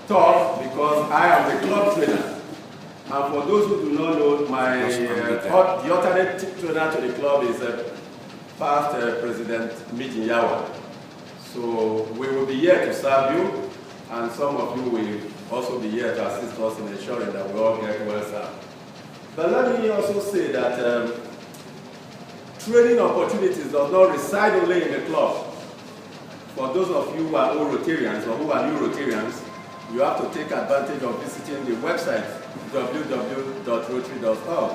tough because I am the club trainer. And for those who do not know, the alternate trainer to the club is past President Mijin Yawa. So we will be here to serve you, and some of you will also be here to assist us in ensuring that we all get well served. But let me also say that training opportunities does not reside only in the club. For those of you who are old Rotarians or who are new Rotarians, you have to take advantage of visiting the website www.rotary.org.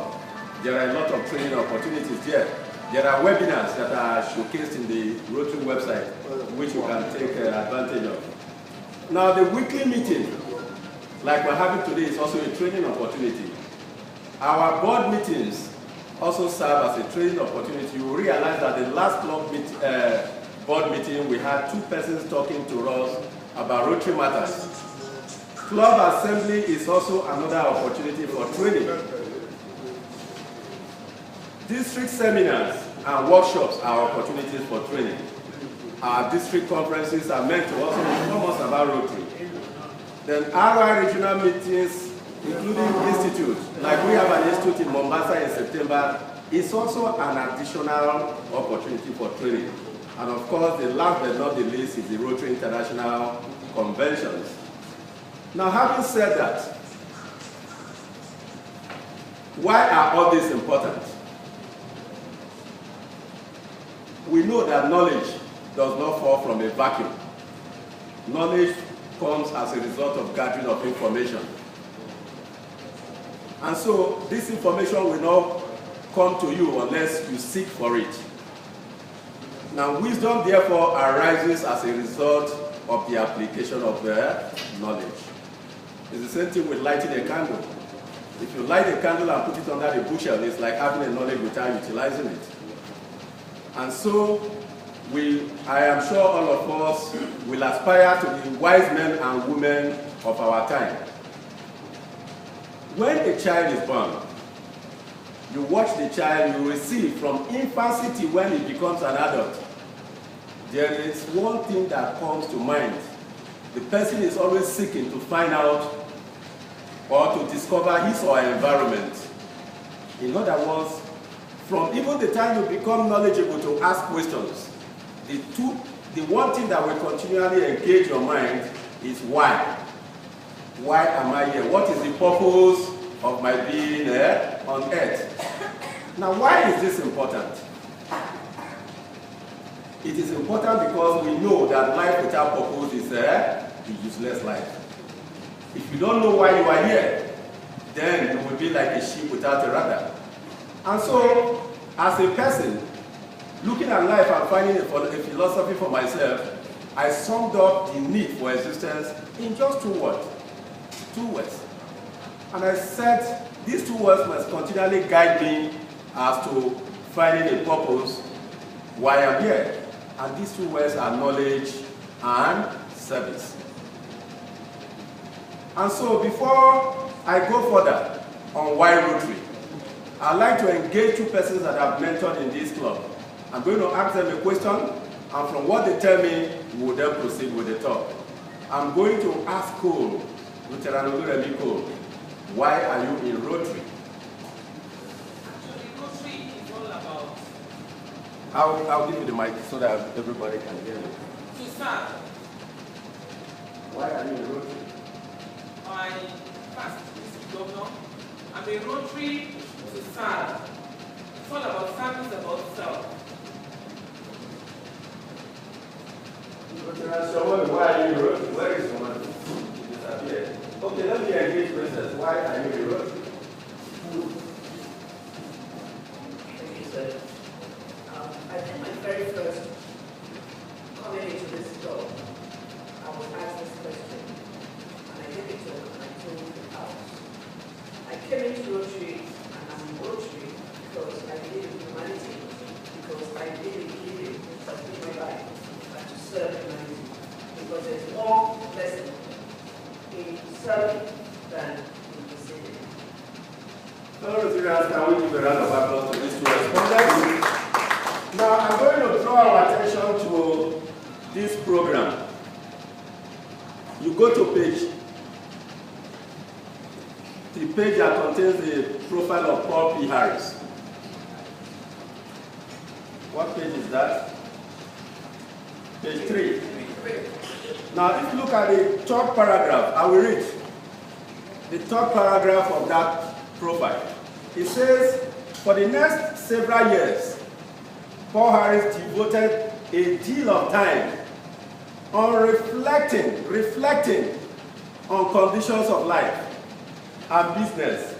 There are a lot of training opportunities there. There are webinars that are showcased in the Rotary website, which you can take advantage of. Now, the weekly meeting, like we're having today, is also a training opportunity. Our board meetings also serve as a training opportunity. You will realize that the last club board meeting, we had 2 persons talking to us about Rotary matters. Club assembly is also another opportunity for training. District seminars and workshops are opportunities for training. Our district conferences are meant to also inform us about Rotary. Then RI regional meetings, including institutes, like we have an institute in Mombasa in September, is also an additional opportunity for training. And of course, the last but not the least is the Rotary International Conventions. Now, having said that, why are all these important? We know that knowledge does not fall from a vacuum. Knowledge comes as a result of gathering of information. And so this information will not come to you unless you seek for it. Now, wisdom therefore arises as a result of the application of the knowledge. It's the same thing with lighting a candle. If you light a candle and put it under the bushel, it's like having a knowledge without utilizing it. And so, I am sure all of us will aspire to be wise men and women of our time. When a child is born, you watch the child, you will see from infancy till when he becomes an adult, there is one thing that comes to mind. The person is always seeking to find out or to discover his or her environment. In other words, from even the time you become knowledgeable to ask questions, the one thing that will continually engage your mind is why. Why am I here? What is the purpose of my being here on earth? Now, why is this important? It is important because we know that life without purpose is a useless life. If you don't know why you are here, then you will be like a sheep without a rudder. And so, as a person, looking at life and finding a philosophy for myself, I summed up the need for existence in just 2 words. 2 words. And I said, these 2 words must continually guide me as to finding a purpose, why I'm here. And these 2 words are knowledge and service. And so before I go further on why Rotary, I'd like to engage 2 persons that I've mentored in this club. I'm going to ask them a question, and from what they tell me, we will then proceed with the talk. I'm going to ask Cole, Lieutenant Oluremi Cole, why are you in Rotary? Actually, Rotary is all about... I'll give you the mic so that everybody can hear you. To serve. Why are you in Rotary? My past district governor, I'm a Rotary to serve. It's all about service, about self. Why are you in Rotary? Where is someone? Disappeared. Okay, let me engage Princess. Why are you in Rotary? Thank you, sir. I think my very first coming into this job, I was asked this question, and I gave it to them, and I told the house. I came into Rotary, and I'm in Rotary because I believe in humanity, because I believe in giving, to live my life, and to serve humanity. Because there's more lesson in serving than in receiving. Fellow Rotarians, can we give a round of applause to these 2 respondents? Now, I'm going to draw our attention to this program. You go to page the page that contains the profile of Paul P. Harris. What page is that? Page 3. Now, if you look at the third paragraph, I will read the third paragraph of that profile. It says, for the next several years, Paul Harris devoted a deal of time on reflecting on conditions of life and business.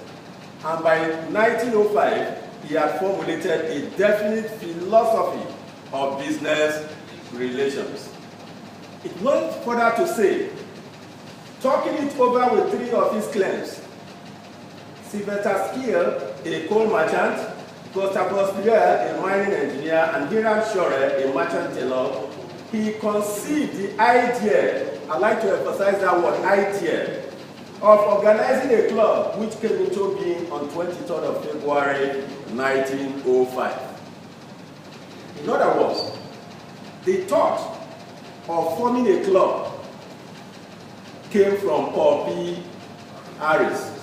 And by 1905, he had formulated a definite philosophy of business relations. It went further to say, talking it over with 3 of his claims, Sylvester Skill, a coal merchant, Gustavus Pierre, a mining engineer, and Hiram Shore, a merchant tailor, he conceived the idea, I like to emphasize that word, idea, of organizing a club which came into being on 23rd of February 1905. In other words, the thought of forming a club came from Paul P. Harris.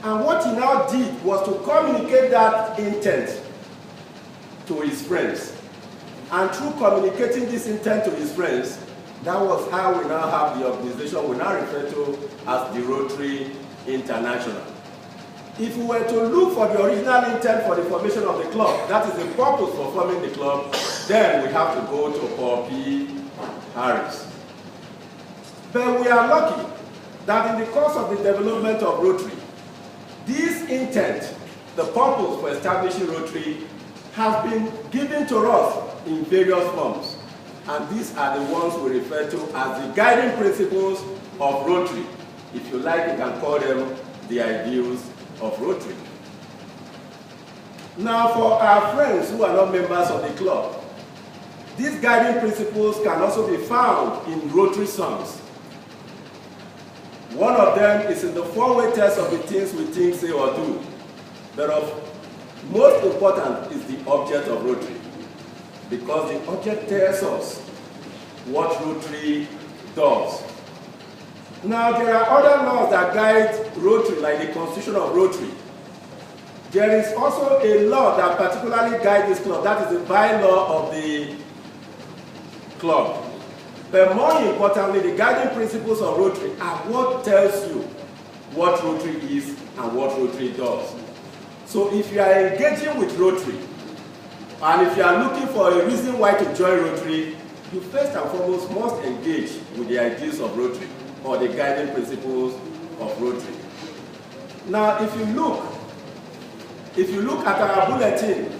And what he now did was to communicate that intent to his friends. And through communicating this intent to his friends, that was how we now have the organization we now refer to as the Rotary International. If we were to look for the original intent for the formation of the club, that is the purpose for forming the club, then we have to go to Paul P. Harris. But we are lucky that in the course of the development of Rotary, this intent, the purpose for establishing Rotary, has been given to us in various forms. And these are the ones we refer to as the guiding principles of Rotary. If you like, you can call them the ideals of Rotary. Now, for our friends who are not members of the club, these guiding principles can also be found in Rotary songs. One of them is in the 4-way test of the things we think, say, or do. But of most important is the object of Rotary, because the object tells us what Rotary does. Now, there are other laws that guide Rotary, like the Constitution of Rotary. There is also a law that particularly guides this club, that is the bylaw of the club. But more importantly, the guiding principles of Rotary are what tells you what Rotary is and what Rotary does. So if you are engaging with Rotary, and if you are looking for a reason why to join Rotary, you first and foremost must engage with the ideas of Rotary, or the guiding principles of Rotary. Now, if you look at our bulletin,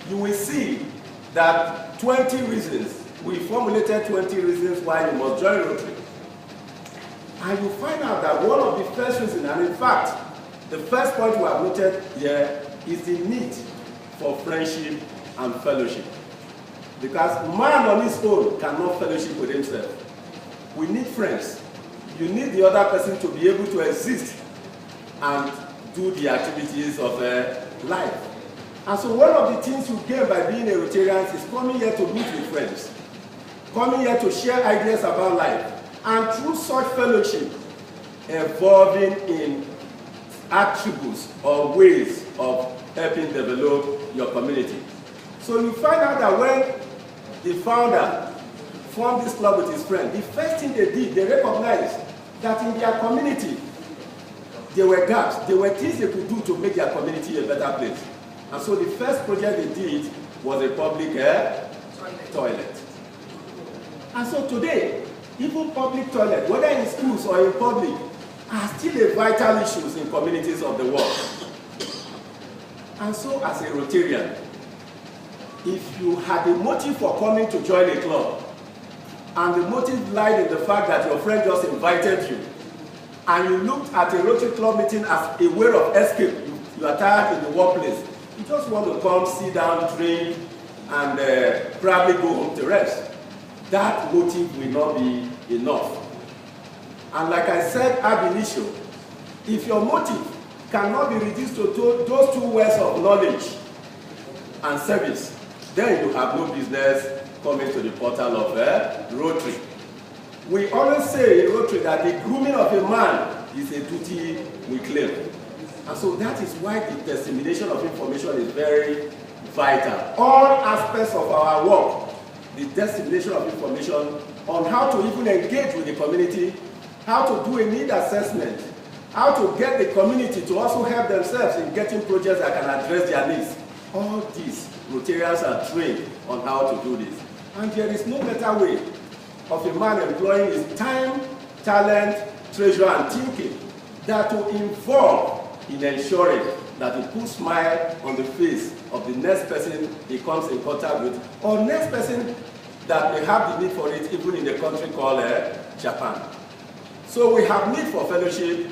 you will see that 20 reasons, we formulated 20 reasons why you must join Rotary. And you find out that one of the first reasons, and in fact, the first point we have noted here is the need for friendship and fellowship. Because man on his own cannot fellowship with himself. We need friends. You need the other person to be able to exist and do the activities of life. And so one of the things you gain by being a Rotarian is coming here to meet with friends, coming here to share ideas about life, and through such fellowship, evolving in attributes or ways of helping develop your community. So you find out that when the founder formed this club with his friend, the first thing they did, they recognized that in their community, there were gaps, there were things they could do to make their community a better place. And so the first project they did was a public toilet. And so today, even public toilet, whether in schools or in public, are still a vital issues in communities of the world. And so as a Rotarian, if you had a motive for coming to join a club, and the motive lied in the fact that your friend just invited you, and you looked at a Rotary Club meeting as a way of escape, you are tired in the workplace, you just want to come, sit down, drink, and probably go home to rest. That motive will not be enough. And like I said ab initio, if your motive cannot be reduced to those 2 words of knowledge and service, then you have no business coming to the portal of Rotary. We always say in Rotary that the grooming of a man is a duty we claim. And so that is why the dissemination of information is very vital. All aspects of our work, the dissemination of information on how to even engage with the community, how to do a need assessment, how to get the community to also help themselves in getting projects that can address their needs. All these Rotarians are trained on how to do this. And there is no better way of a man employing his time, talent, treasure, and thinking than to involve in ensuring that he puts smile on the face of the next person he comes in contact with, or next person that may have the need for it, even in the country called Japan. So we have need for fellowship,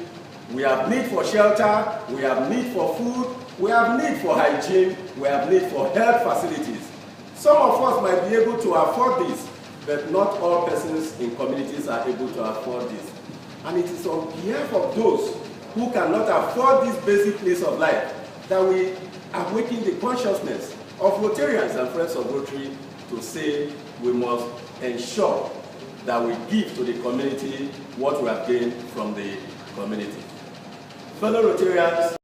we have need for shelter, we have need for food, we have need for hygiene, we have need for health facilities. Some of us might be able to afford this, but not all persons in communities are able to afford this. And it is on behalf of those who cannot afford this basic place of life that we awaken the consciousness of Rotarians and Friends of Rotary to say we must ensure that we give to the community what we have gained from the community. Fellow Rotarians,